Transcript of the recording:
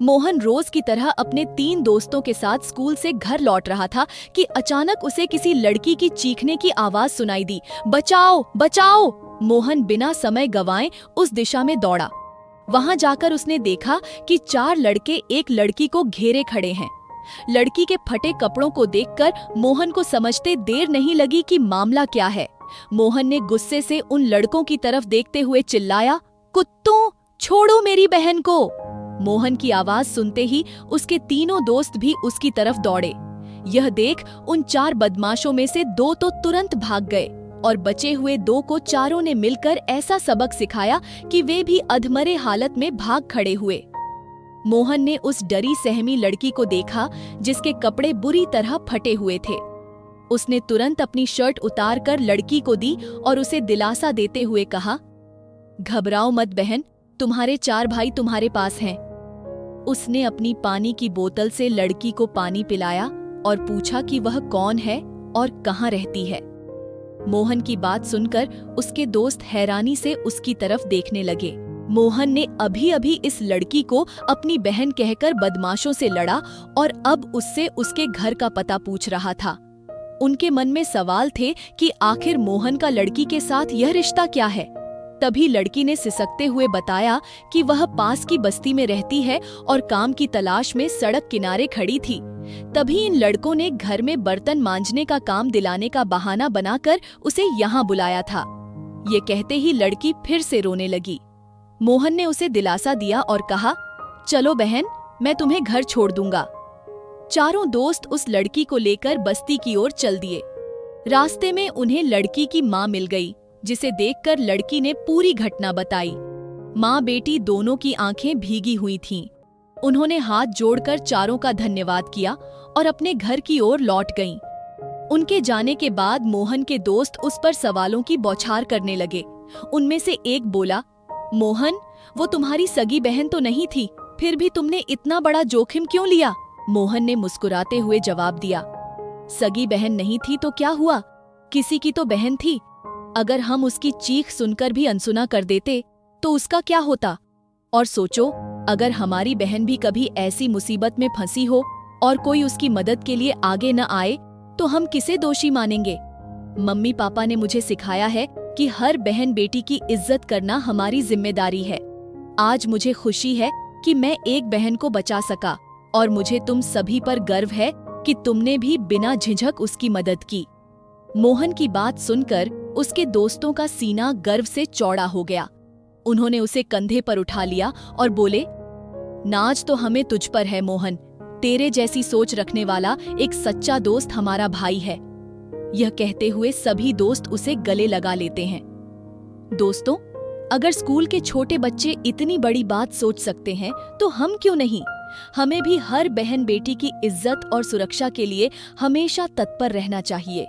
मोहन रोज की तरह अपने 3 दोस्तों के साथ स्कूल से घर लौट रहा था कि अचानक उसे किसी लड़की की चीखने की आवाज सुनाई दी। बचाओ बचाओ! मोहन बिना समय गंवाए उस दिशा में दौड़ा। वहां जाकर उसने देखा कि 4 लड़के एक लड़की को घेरे खड़े हैं। लड़की के फटे कपड़ों को देखकर मोहन को समझते देर नहीं लगी कि मामला क्या है। मोहन ने गुस्से से उन लड़कों की तरफ देखते हुए चिल्लाया, कुत्तों, छोड़ो मेरी बहन को! मोहन की आवाज सुनते ही उसके तीनों दोस्त भी उसकी तरफ दौड़े। यह देख उन 4 बदमाशों में से 2 तो तुरंत भाग गए और बचे हुए 2 को चारों ने मिलकर ऐसा सबक सिखाया कि वे भी अधमरे हालत में भाग खड़े हुए। मोहन ने उस डरी सहमी लड़की को देखा जिसके कपड़े बुरी तरह फटे हुए थे। उसने तुरंत अपनी शर्ट उतारकर लड़की को दी और उसे दिलासा देते हुए कहा, घबराओ मत बहन, तुम्हारे 4 भाई तुम्हारे पास हैं। उसने अपनी पानी की बोतल से लड़की को पानी पिलाया और पूछा कि वह कौन है और कहाँ रहती है। मोहन की बात सुनकर उसके दोस्त हैरानी से उसकी तरफ देखने लगे। मोहन ने अभी अभी इस लड़की को अपनी बहन कहकर बदमाशों से लड़ा और अब उससे उसके घर का पता पूछ रहा था। उनके मन में सवाल थे कि आखिर मोहन का लड़की के साथ यह रिश्ता क्या है। तभी लड़की ने सिसकते हुए बताया कि वह पास की बस्ती में रहती है और काम की तलाश में सड़क किनारे खड़ी थी। तभी इन लड़कों ने घर में बर्तन मांजने का काम दिलाने का बहाना बनाकर उसे यहाँ बुलाया था। ये कहते ही लड़की फिर से रोने लगी। मोहन ने उसे दिलासा दिया और कहा, चलो बहन, मैं तुम्हें घर छोड़ दूंगा। चारों दोस्त उस लड़की को लेकर बस्ती की ओर चल दिए। रास्ते में उन्हें लड़की की माँ मिल गई, जिसे देखकर लड़की ने पूरी घटना बताई। माँ बेटी दोनों की आंखें भीगी हुई थीं। उन्होंने हाथ जोड़कर चारों का धन्यवाद किया और अपने घर की ओर लौट गईं। उनके जाने के बाद मोहन के दोस्त उस पर सवालों की बौछार करने लगे। उनमें से एक बोला, मोहन, वो तुम्हारी सगी बहन तो नहीं थी, फिर भी तुमने इतना बड़ा जोखिम क्यों लिया? मोहन ने मुस्कुराते हुए जवाब दिया, सगी बहन नहीं थी तो क्या हुआ, किसी की तो बहन थी। अगर हम उसकी चीख सुनकर भी अनसुना कर देते तो उसका क्या होता? और सोचो, अगर हमारी बहन भी कभी ऐसी मुसीबत में फंसी हो और कोई उसकी मदद के लिए आगे न आए तो हम किसे दोषी मानेंगे? मम्मी पापा ने मुझे सिखाया है कि हर बहन बेटी की इज्जत करना हमारी जिम्मेदारी है। आज मुझे खुशी है कि मैं एक बहन को बचा सका और मुझे तुम सभी पर गर्व है कि तुमने भी बिना झिझक उसकी मदद की। मोहन की बात सुनकर उसके दोस्तों का सीना गर्व से चौड़ा हो गया। उन्होंने उसे कंधे पर उठा लिया और बोले, नाज तो हमें तुझ पर है मोहन, तेरे जैसी सोच रखने वाला एक सच्चा दोस्त हमारा भाई है। यह कहते हुए सभी दोस्त उसे गले लगा लेते हैं। दोस्तों, अगर स्कूल के छोटे बच्चे इतनी बड़ी बात सोच सकते हैं तो हम क्यों नहीं? हमें भी हर बहन बेटी की इज्जत और सुरक्षा के लिए हमेशा तत्पर रहना चाहिए।